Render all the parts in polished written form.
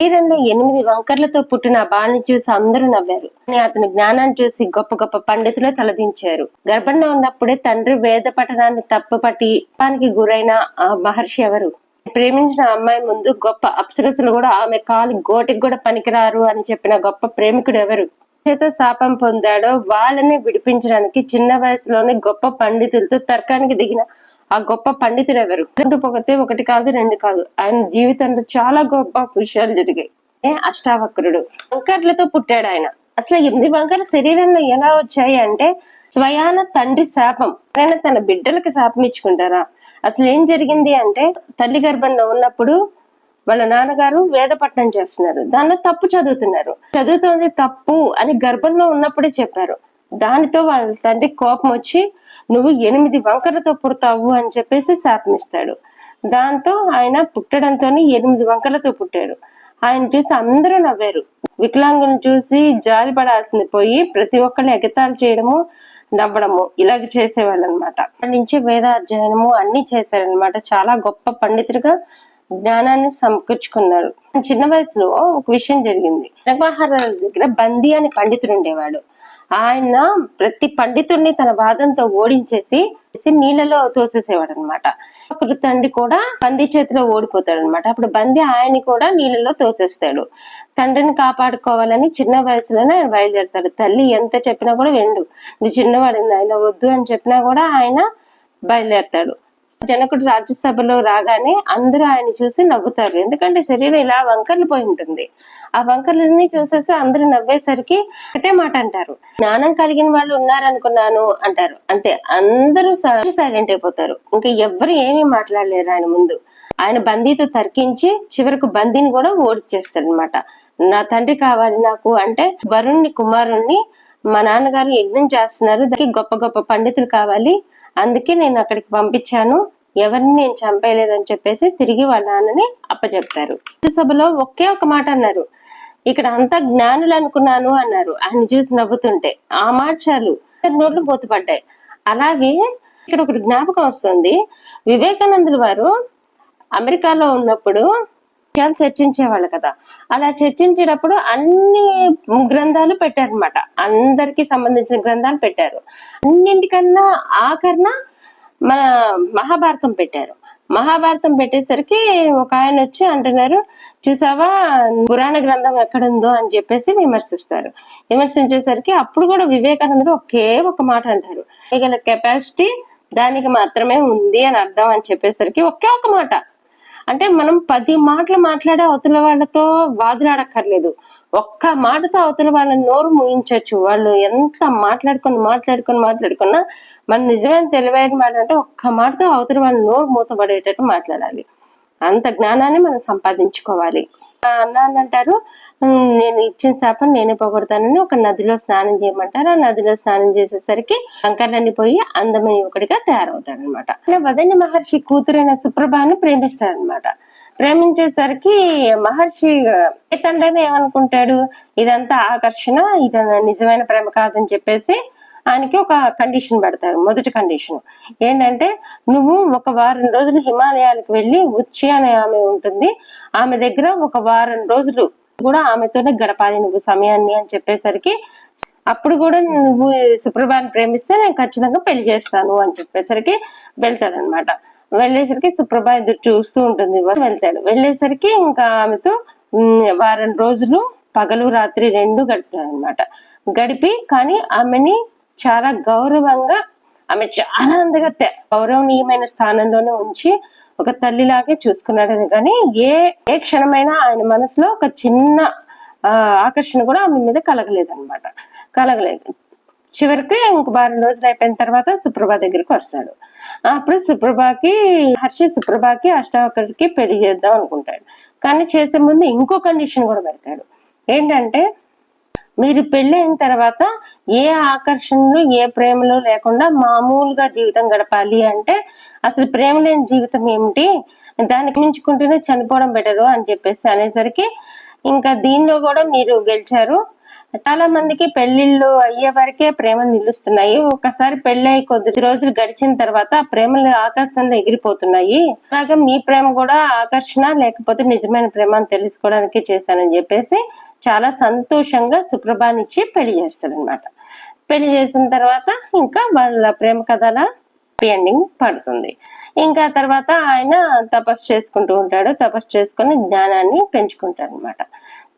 శరీరంలో 8 వంకర్లతో పుట్టిన ఆ బాలుని చూసి అందరూ నవ్వారు. కానీ అతని జ్ఞానాన్ని చూసి గొప్ప గొప్ప పండితులే తలదించారు. గర్భంలో ఉన్నప్పుడే తండ్రి వేద పఠనాన్ని తప్పుపట్టి పాపానికి గురైన ఆ మహర్షి ఎవరు? ప్రేమించిన అమ్మాయి ముందు గొప్ప అప్సరసులు కూడా ఆమె కాలి గోటికి కూడా పనికిరారు అని చెప్పిన గొప్ప ప్రేమికుడు ఎవరు? చేత శాపం పొందాడో వాళ్ళని విడిపించడానికి చిన్న వయసులోనే గొప్ప పండితులతో తర్కానికి దిగిన ఆ గొప్ప పండితుడు ఎవరు? పొగితే ఒకటి కాదు రెండు కాదు, ఆయన జీవితంలో చాలా గొప్ప విషయాలు జరిగాయి. అష్టావక్రుడు. వంకర్లతో పుట్టాడు ఆయన. అసలు 8 వంకర శరీరంలో ఎలా వచ్చాయి అంటే స్వయాన తండ్రి శాపం. ఆయన తన బిడ్డలకు శాపం ఇచ్చుకుంటారా? అసలు ఏం జరిగింది అంటే తల్లి గర్భంలో ఉన్నప్పుడు వాళ్ళ నాన్నగారు వేద పఠనం చేస్తున్నారు, దానిలో తప్పు చదువుతున్నారు. చదువుతుంది తప్పు అని గర్భంలో ఉన్నప్పుడే చెప్పారు. దానితో వాళ్ళ తండ్రి కోపం వచ్చి నువ్వు 8 వంకరలతో పుడతావు అని చెప్పేసి శాపమిస్తాడు. దాంతో ఆయన పుట్టడంతో 8 వంకరలతో పుట్టాడు. ఆయన చూసి అందరూ నవ్వారు. వికలాంగుని చూసి జాలి పడాల్సింది పోయి ప్రతి ఒక్కరిని ఎగతాళి చేయడము, నవ్వడము ఇలాగ చేసేవాళ్ళు అనమాట. అక్కడి నుంచి వేదాధ్యయనము అన్ని చేశారనమాట. చాలా గొప్ప పండితుడిగా జ్ఞానాన్ని సమకూర్చుకున్నారు. చిన్న వయసులో ఒక విషయం జరిగింది. మహారాజు దగ్గర బందీ అని పండితుడు ఉండేవాడు. ఆయన ప్రతి పండితుడిని తన వాదంతో ఓడించేసి నీళ్ళలో తోసేసేవాడు అనమాట. ఒకరు తండ్రి కూడా బందీ చేతిలో ఓడిపోతాడు అనమాట. అప్పుడు బందీ ఆయన్ని కూడా నీళ్ళలో తోసేస్తాడు. తండ్రిని కాపాడుకోవాలని చిన్న వయసులోనే ఆయన బయలుదేరుతాడు. తల్లి ఎంత చెప్పినా కూడా వెండు, నువ్వు చిన్నవాడు ఆయన వద్దు అని చెప్పినా కూడా ఆయన బయలుదేరుతాడు. జనకుడు రాజ్యసభలో రాగానే అందరూ ఆయన చూసి నవ్వుతారు. ఎందుకంటే శరీరం ఇలా వంకర్లు పోయి ఉంటుంది. ఆ వంకర్లని చూసేసి అందరూ నవ్వేసరికి ఒకటే మాట అంటారు, జ్ఞానం కలిగిన వాళ్ళు ఉన్నారనుకున్నాను అంటారు. అంతే, అందరూ సైలెంట్ అయిపోతారు. ఇంకా ఎవ్వరు ఏమీ మాట్లాడలేరు ఆయన ముందు. ఆయన బందీతో తర్కించి చివరకు బందీని కూడా ఓడిచేస్తాడు అనమాట. నా తండ్రి కావాలి నాకు అంటే వరుణ్ణి కుమారుణ్ణి మా నాన్నగారు యజ్ఞం చేస్తున్నారు, దానికి గొప్ప గొప్ప పండితులు కావాలి, అందుకే నేను అక్కడికి పంపించాను, ఎవరిని నేను చంపేయలేదని చెప్పేసి తిరిగి వాళ్ళ నాన్నని అప్పచెప్తారు. సభలో ఒకే ఒక మాట అన్నారు, ఇక్కడ అంతా జ్ఞానులు అనుకున్నాను అన్నారు. ఆయన చూసి నవ్వుతుంటే ఆ మాట చాలు నోట్లు పోతుపడ్డాయి. అలాగే ఇక్కడ ఒకటి జ్ఞాపకం వస్తుంది. వివేకానందుల వారు అమెరికాలో ఉన్నప్పుడు చర్చించేవాళ్ళు కదా. అలా చర్చించేటప్పుడు అన్ని గ్రంథాలు పెట్టారనమాట. అందరికి సంబంధించిన గ్రంథాలు పెట్టారు. అన్నింటికన్నా ఆఖరణ మన మహాభారతం పెట్టారు. మహాభారతం పెట్టేసరికి ఒక ఆయన వచ్చి అంటున్నారు, చూసావా పురాణ గ్రంథం ఎక్కడుందో అని చెప్పేసి విమర్శిస్తారు. విమర్శించేసరికి అప్పుడు కూడా వివేకానందుడు ఒకే ఒక మాట అంటారు, గల కెపాసిటీ దానికి మాత్రమే ఉంది అని అర్థం అని చెప్పేసరికి ఒకే ఒక మాట. అంటే మనం 10 మాటలు మాట్లాడే అవతల వాళ్ళతో వాదులాడక్కర్లేదు. ఒక్క మాటతో అవతల వాళ్ళని నోరు ముయించవచ్చు. వాళ్ళు ఎంత మాట్లాడుకున్నా మన నిజమైన తెలివైన మాట అంటే ఒక్క మాటతో అవతల వాళ్ళని నోరు మూతపడేటట్టు మాట్లాడాలి. అంత జ్ఞానాన్ని మనం సంపాదించుకోవాలి. అన్నాన్ని అంటారు, నేను ఇచ్చిన శాపం నేనే పోగొడతానని ఒక నదిలో స్నానం చేయమంటారు. ఆ నదిలో స్నానం చేసేసరికి వంకర్లన్నీ పోయి అందమైన యువకుడిగా తయారవుతాడు అనమాట. వదన్య మహర్షి కూతురైన సుప్రభాను ప్రేమిస్తాడనమాట. ప్రేమించేసరికి మహర్షి తండ్రిని ఏమనుకుంటాడు, ఇదంతా ఆకర్షణ, ఇది నిజమైన ప్రేమ కాదని చెప్పేసి ఆయనకి ఒక కండిషన్ పెడతారు. మొదటి కండిషన్ ఏంటంటే, నువ్వు ఒక వారం రోజులు హిమాలయాలకు వెళ్ళి ఉచ్చి అనే ఆమె ఉంటుంది, ఆమె దగ్గర ఒక వారం రోజులు కూడా ఆమెతోనే గడపాలి నువ్వు సమయాన్ని అని చెప్పేసరికి, అప్పుడు కూడా నువ్వు సుప్రభాని ప్రేమిస్తే నేను ఖచ్చితంగా పెళ్లి చేస్తాను అని చెప్పేసరికి వెళ్తాడనమాట. వెళ్ళేసరికి సుప్రభ ఎదురు చూస్తూ ఉంటుంది. వెళ్తాడు. వెళ్ళేసరికి ఇంకా ఆమెతో వారం రోజులు పగలు రాత్రి 2 గడుపుతాడు అనమాట. గడిపి కానీ ఆమెని చాలా గౌరవంగా, ఆమె చాలా అందగత్తె, గౌరవనీయమైన స్థానంలోనే ఉంచి ఒక తల్లిలాగే చూసుకున్నాడని కానీ ఏ క్షణమైనా ఆయన మనసులో ఒక చిన్న ఆకర్షణ కూడా ఆమె మీద కలగలేదన్నమాట. చివరికి ఇంక వారం రోజులు అయిపోయిన తర్వాత సుప్రభ దగ్గరికి వస్తాడు. అప్పుడు సుప్రభకి అష్టావకరుడికి పెళ్లి చేద్దాం అనుకుంటాడు. కానీ చేసే ముందు ఇంకో కండిషన్ కూడా పెడతాడు. ఏంటంటే, మీరు పెళ్లి అయిన తర్వాత ఏ ఆకర్షణలు ఏ ప్రేమలు లేకుండా మామూలుగా జీవితం గడపాలి అంటే, అసలు ప్రేమ లేని జీవితం ఏమిటి, దానికి మించుకుంటూనే చనిపోవడం బెటరు అని చెప్పేసి అనేసరికి ఇంకా దీనిలో కూడా మీరు గెలిచారు, చాలా మందికి పెళ్లిళ్ళు అయ్యే వరకే ప్రేమలు నిలుస్తున్నాయి. ఒకసారి పెళ్లి కొద్ది రోజులు గడిచిన తర్వాత ఆ ప్రేమలు ఆకాశంలో ఎగిరిపోతున్నాయి. అలాగే మీ ప్రేమ కూడా ఆకర్షణ లేకపోతే నిజమైన ప్రేమ అని తెలుసుకోవడానికి చేశానని చెప్పేసి చాలా సంతోషంగా సుప్రభానిచ్చి పెళ్లి చేస్తాడనమాట. పెళ్లి చేసిన తర్వాత ఇంకా వాళ్ళ ప్రేమ కథల ఎండింగ్ పడుతుంది. ఇంకా తర్వాత ఆయన తపస్సు చేసుకుంటూ ఉంటాడు. తపస్సు చేసుకుని జ్ఞానాన్ని పెంచుకుంటాడు అనమాట.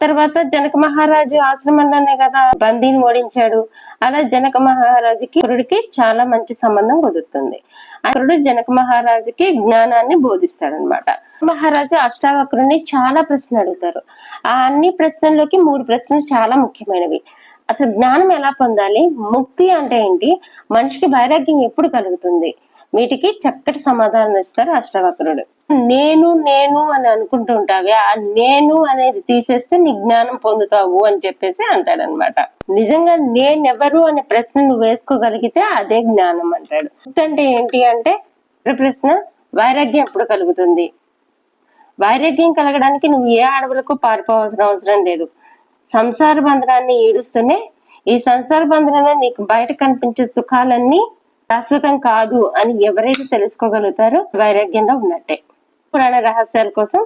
తర్వాత జనక మహారాజు ఆశ్రమంలోనే కదా బందీని ఓడించాడు. అలా జనక మహారాజుకి అసురుడికి చాలా మంచి సంబంధం కుదురుతుంది. అసురుడు జనక మహారాజుకి జ్ఞానాన్ని బోధిస్తాడనమాట. మహారాజు అష్టావక్రుని చాలా ప్రశ్నలు అడుగుతారు. ఆ అన్ని ప్రశ్నల్లోకి 3 ప్రశ్నలు చాలా ముఖ్యమైనవి. అసలు జ్ఞానం ఎలా పొందాలి, ముక్తి అంటే ఏంటి, మనిషికి వైరాగ్యం ఎప్పుడు కలుగుతుంది, వీటికి చక్కటి సమాధానం ఇస్తారు అష్టావక్రుడు. నేను నేను అని అనుకుంటూ ఉంటావే, ఆ నేను అనేది తీసేస్తే నీ జ్ఞానం పొందుతావు అని చెప్పేసి అంటాడనమాట. నిజంగా నేనెవరు అనే ప్రశ్న నువ్వు వేసుకోగలిగితే అదే జ్ఞానం అంటాడు. ముక్తి అంటే ఏంటి అంటే ప్రశ్న, వైరాగ్యం ఎప్పుడు కలుగుతుంది. వైరాగ్యం కలగడానికి నువ్వు ఏ అడవులకు పారిపోవాల్సిన అవసరం లేదు. సంసార బంధనాన్ని ఈడుస్తూనే ఈ సంసార బంధనంలో నీకు బయట కనిపించే సుఖాలన్నీ శాశ్వతం కాదు అని ఎవరైతే తెలుసుకోగలుగుతారో వైరాగ్యంలో ఉన్నట్టే. పురాణ రహస్యాల కోసం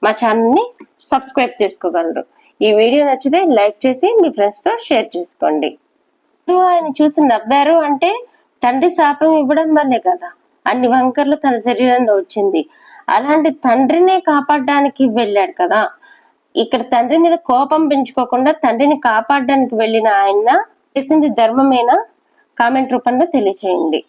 మా ఛానల్ ని సబ్స్క్రైబ్ చేసుకోగలరు. ఈ వీడియో నచ్చితే లైక్ చేసి మీ ఫ్రెండ్స్ తో షేర్ చేసుకోండి. ఆయన చూసి నవ్వారు అంటే తండ్రి శాపం ఇవ్వడం వల్లే కదా అన్ని వంకర్లు తన శరీరంలో వచ్చింది. అలాంటి తండ్రినే కాపాడడానికి వెళ్ళాడు కదా. ఇక్కడ తండ్రి మీద కోపం పెంచుకోకుండా తండ్రిని కాపాడడానికి వెళ్ళిన ఆయన చేసింది ధర్మమేనా? కామెంట్ రూపంలో తెలియచేయండి.